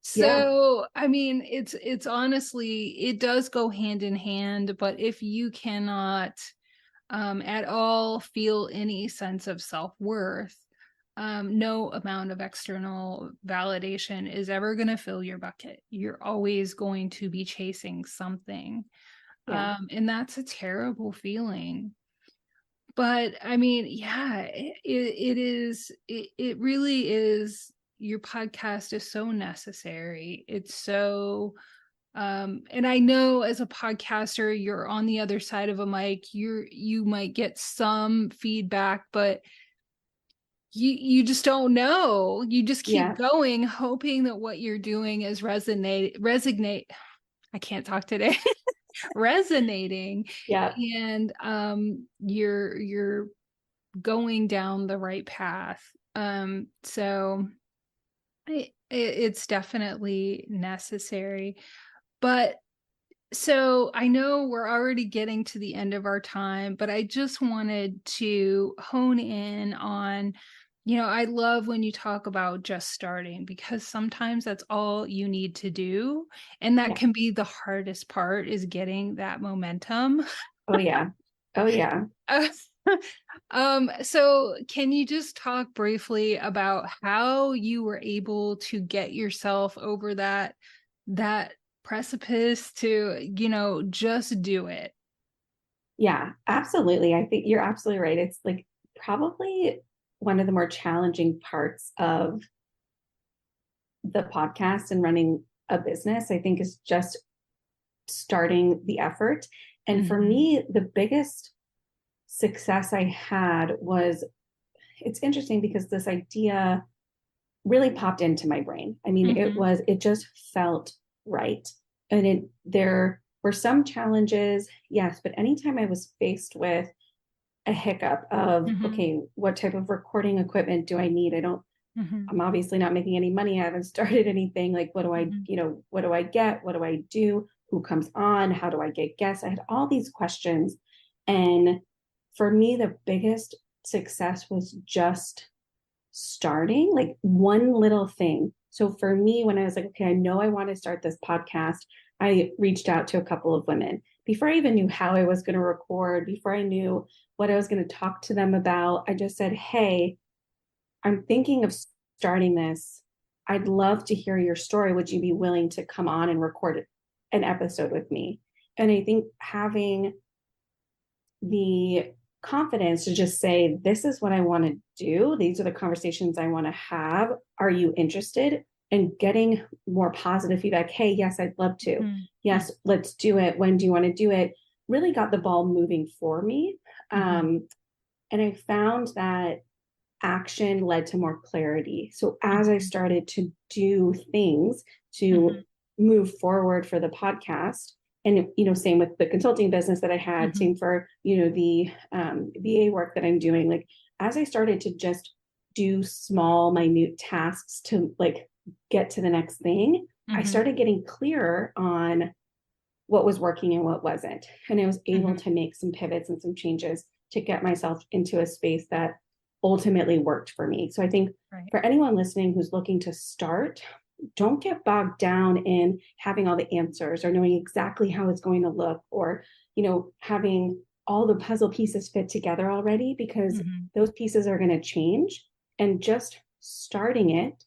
So, I mean, it's honestly, it does go hand in hand, but if you cannot at all feel any sense of self-worth, no amount of external validation is ever going to fill your bucket. You're always going to be chasing something. Yeah. And that's a terrible feeling. But I mean, yeah, it is, it really is. Your podcast is so necessary. It's so, and I know as a podcaster, you're on the other side of a mic, you might get some feedback, but you just don't know. You just keep Yeah. going, hoping that what you're doing is resonate. I can't talk today. Resonating, Yeah. and you're going down the right path. So it's definitely necessary. But so I know we're already getting to the end of our time, but I just wanted to hone in on, I love when you talk about just starting, because sometimes that's all you need to do. And that Yeah. can be the hardest part, is getting that momentum. Oh yeah. Oh yeah. So can you just talk briefly about how you were able to get yourself over that precipice to, just do it? Yeah, absolutely. I think you're absolutely right. It's like probably one of the more challenging parts of the podcast and running a business, I think, is just starting the effort. And for Mhm. me, the biggest success I had was, it's interesting because this idea really popped into my brain. I mean, Mhm. it just felt right. And there were some challenges, yes, but anytime I was faced with a hiccup of, Mhm. okay, what type of recording equipment do I need? Mhm. I'm obviously not making any money. I haven't started anything. Like, Mhm. what do I get? What do I do? Who comes on? How do I get guests? I had all these questions. And for me, the biggest success was just starting, like one little thing. So for me, when I was like, okay, I know I want to start this podcast, I reached out to a couple of women before I even knew how I was going to record, before I knew what I was going to talk to them about. I just said, hey, I'm thinking of starting this. I'd love to hear your story. Would you be willing to come on and record an episode with me? And I think having the confidence to just say, this is what I want to do. These are the conversations I want to have. Are you interested? And getting more positive feedback. Hey, yes, I'd love to. Mhm. Yes, let's do it. When do you want to do it? Really got the ball moving for me. Mhm. And I found that action led to more clarity. So as I Mhm. started to do things Mhm. to move forward for the podcast, and same with the consulting business that I had, Mhm. same for the VA work that I'm doing. Like as I started to just do small, minute tasks to like get to the next thing, I Mhm. started getting clearer on what was working and what wasn't. And I was able Mhm. to make some pivots and some changes to get myself into a space that ultimately worked for me. So I think Right. for anyone listening who's looking to start, don't get bogged down in having all the answers or knowing exactly how it's going to look, or having all the puzzle pieces fit together already, because Mhm. those pieces are going to change. And just starting it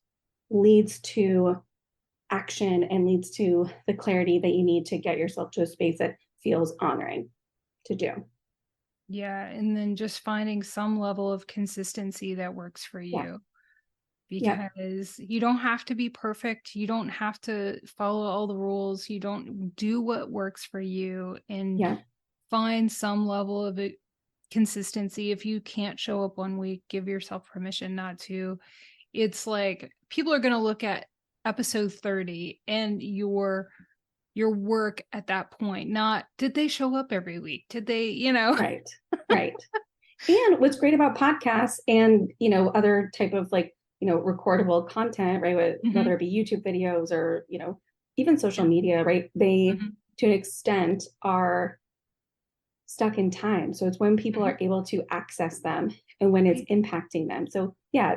leads to action and leads to the clarity that you need to get yourself to a space that feels honoring to do. Yeah, and then just finding some level of consistency that works for Yeah. you, Yeah. because you don't have to be perfect. You don't have to follow all the rules. You don't do what works for you, and Yeah. find some level of consistency. If you can't show up one week, give yourself permission not to. It's like people are going to look at episode 30 and your work at that point, not did they show up every week? Did they, Right. Right. And what's great about podcasts and, other type of like, recordable content, right? Whether it be YouTube videos or, even social media, right? They, to an extent, are stuck in time. So it's when people are able to access them and when it's impacting them. So yeah,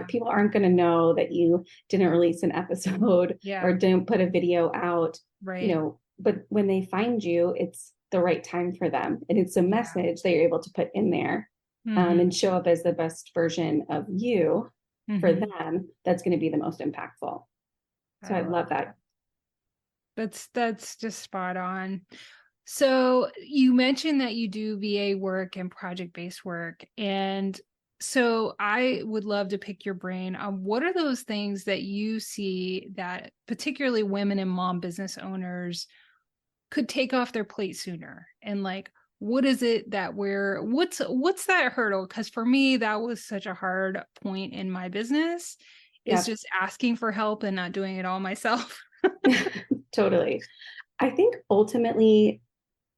people aren't going to know that you didn't release an episode or didn't put a video out, but when they find you, it's the right time for them. And it's a message that you're able to put in there and show up as the best version of you for them. That's going to be the most impactful. So I love that. That's just spot on. So you mentioned that you do VA work and project-based work. And so I would love to pick your brain on what are those things that you see that particularly women and mom business owners could take off their plate sooner? And like, what is it that what's that hurdle? Because for me, that was such a hard point in my business, is just asking for help and not doing it all myself. Totally. I think ultimately,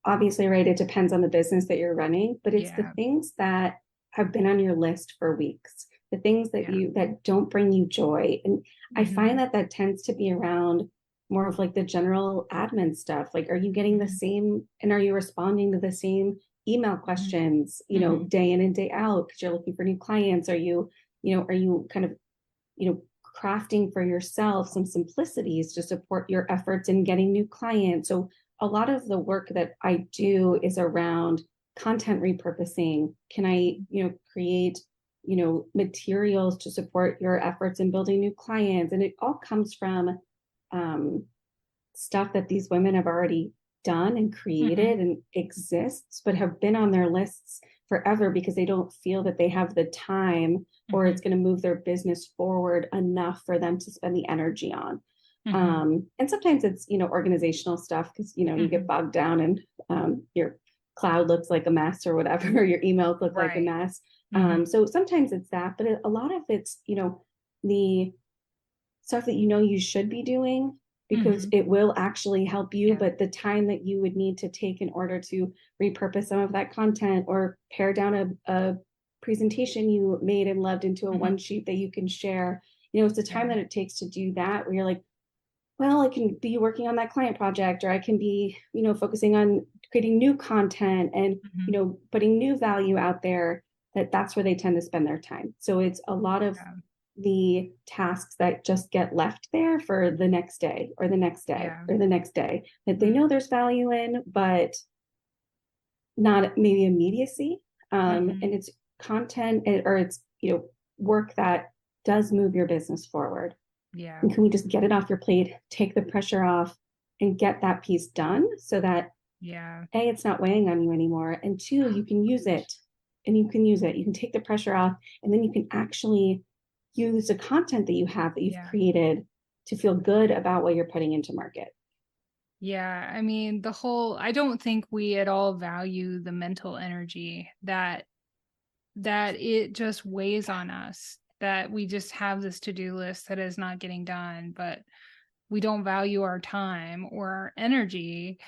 obviously, right, it depends on the business that you're running, but it's the things that have been on your list for weeks, the things that that don't bring you joy. And I find that tends to be around more of like the general admin stuff. Like, are you getting the same, and are you responding to the same email questions, day in and day out because you're looking for new clients? Are you kind of, crafting for yourself some simplicities to support your efforts in getting new clients? So a lot of the work that I do is around content repurposing. Can I, create, materials to support your efforts in building new clients? And it all comes from stuff that these women have already done and created and exists, but have been on their lists forever because they don't feel that they have the time or it's going to move their business forward enough for them to spend the energy on. And sometimes it's, organizational stuff because, you get bogged down and your cloud looks like a mess or whatever, or your emails look like a mess. So sometimes it's that, but a lot of it's, the stuff that, you should be doing because it will actually help you, but the time that you would need to take in order to repurpose some of that content or pare down a presentation you made and loved into a one sheet that you can share, it's the time that it takes to do that where you're like, well, I can be working on that client project, or I can be, focusing on creating new content and, putting new value out there. That's where they tend to spend their time. So it's a lot of the tasks that just get left there for the next day or the next day or the next day that they know there's value in, but not maybe immediacy. And it's content or it's, work that does move your business forward. Yeah. And can we just get it off your plate, take the pressure off and get that piece done so that A, it's not weighing on you anymore. And two, you can use it and you can use it. You can take the pressure off and then you can actually use the content that you have that you've created to feel good about what you're putting into market. Yeah. I mean, I don't think we at all value the mental energy that it just weighs on us, that we just have this to-do list that is not getting done, but we don't value our time or our energy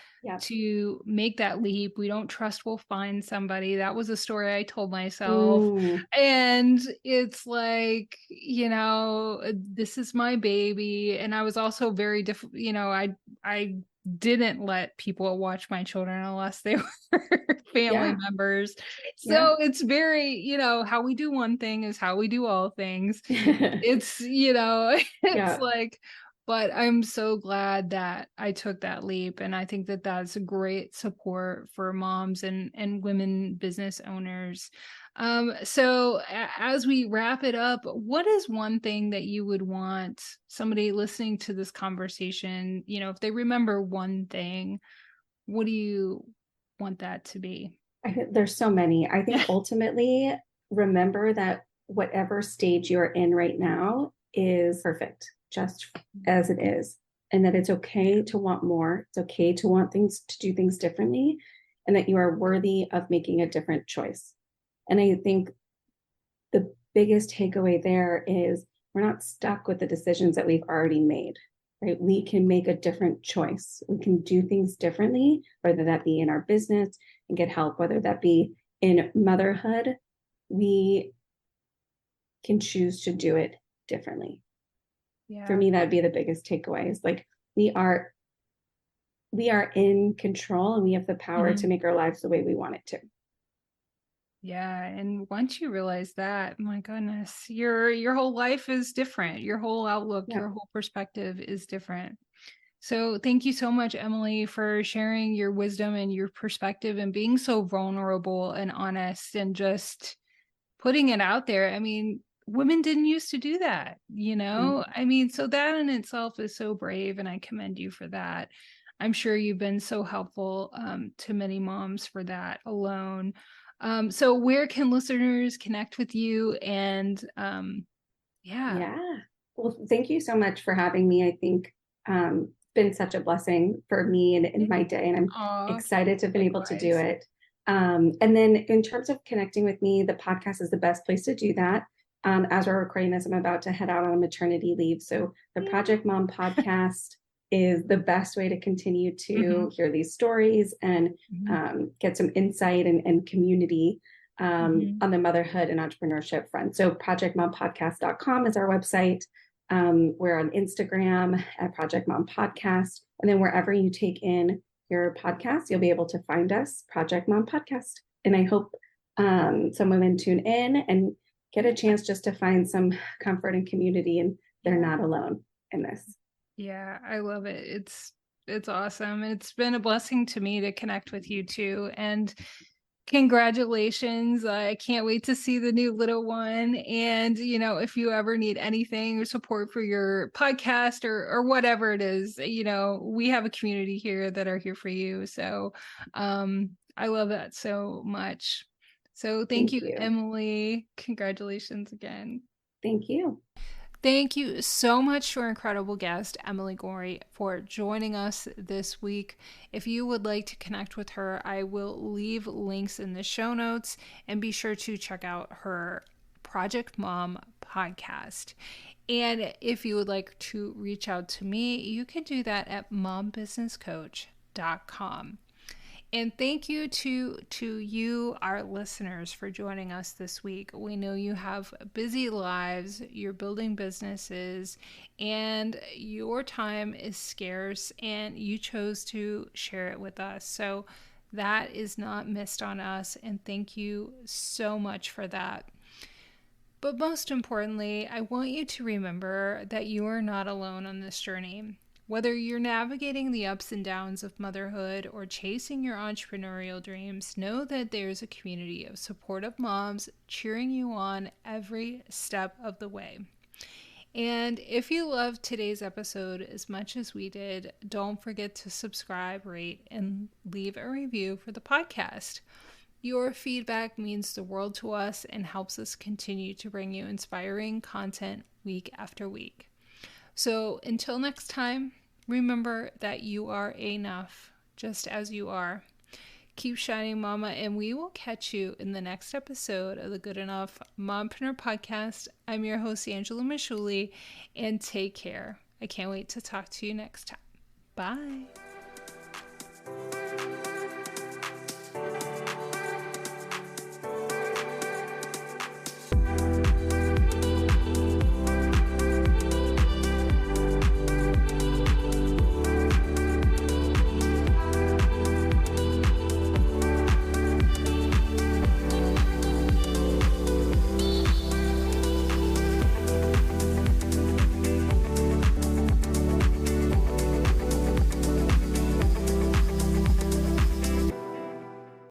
to make that leap. We don't trust we'll find somebody. That was a story I told myself. And it's like, this is my baby. And I was also very I didn't let people watch my children unless they were family members. So it's very, how we do one thing is how we do all things. It's, it's like, but I'm so glad that I took that leap. And I think that that's a great support for moms and women business owners. So as we wrap it up, what is one thing that you would want somebody listening to this conversation, if they remember one thing, what do you want that to be? I think there's so many. I think ultimately remember that whatever stage you're in right now is perfect, just as it is, and that it's okay to want more. It's okay to want to do things differently. and that you are worthy of making a different choice. And I think the biggest takeaway there is we're not stuck with the decisions that we've already made, right? We can make a different choice. We can do things differently, whether that be in our business and get help, whether that be in motherhood. We can choose to do it differently. Yeah. For me, that'd be the biggest takeaway is like we are in control and we have the power to make our lives the way we want it to. Yeah, and once you realize that, my goodness, your whole life is different. Your whole outlook, your whole perspective is different. So thank you so much, Emily, for sharing your wisdom and your perspective and being so vulnerable and honest and just putting it out there. I mean, women didn't used to do that, you know? I mean, so that in itself is so brave, and I commend you for that. I'm sure you've been so helpful to many moms for that alone. So where can listeners connect with you? And Yeah. Well, thank you so much for having me. I think it's been such a blessing for me and in my day, and I'm excited to have been able to do it. And then in terms of connecting with me, the podcast is the best place to do that. As we're recording this, I'm about to head out on maternity leave. So the Project Mom podcast is the best way to continue to hear these stories and get some insight and community on the motherhood and entrepreneurship front. So projectmompodcast.com is our website. We're on Instagram at Project Mom Podcast. And then wherever you take in your podcast, you'll be able to find us, Project Mom Podcast. And I hope some women tune in and get a chance just to find some comfort and community, and they're not alone in this. Yeah, I love it. It's awesome. It's been a blessing to me to connect with you too. And congratulations. I can't wait to see the new little one. And, you know, if you ever need anything or support for your podcast or whatever it is, you know, we have a community here that are here for you. So I love that so much. So thank you, Emily. Congratulations again. Thank you. Thank you so much to our incredible guest, Emily Gorrie, for joining us this week. If you would like to connect with her, I will leave links in the show notes, and be sure to check out her Project Mom podcast. And if you would like to reach out to me, you can do that at mombusinesscoach.com. And thank you to you, our listeners, for joining us this week. We know you have busy lives, you're building businesses, and your time is scarce, and you chose to share it with us. So that is not missed on us, and thank you so much for that. But most importantly, I want you to remember that you are not alone on this journey. Whether you're navigating the ups and downs of motherhood or chasing your entrepreneurial dreams, know that there's a community of supportive moms cheering you on every step of the way. And if you loved today's episode as much as we did, don't forget to subscribe, rate, and leave a review for the podcast. Your feedback means the world to us and helps us continue to bring you inspiring content week after week. So until next time, remember that you are enough, just as you are. Keep shining, mama, and we will catch you in the next episode of the Good Enough Mompreneur Podcast. I'm your host, Angela Mashuli, and take care. I can't wait to talk to you next time. Bye.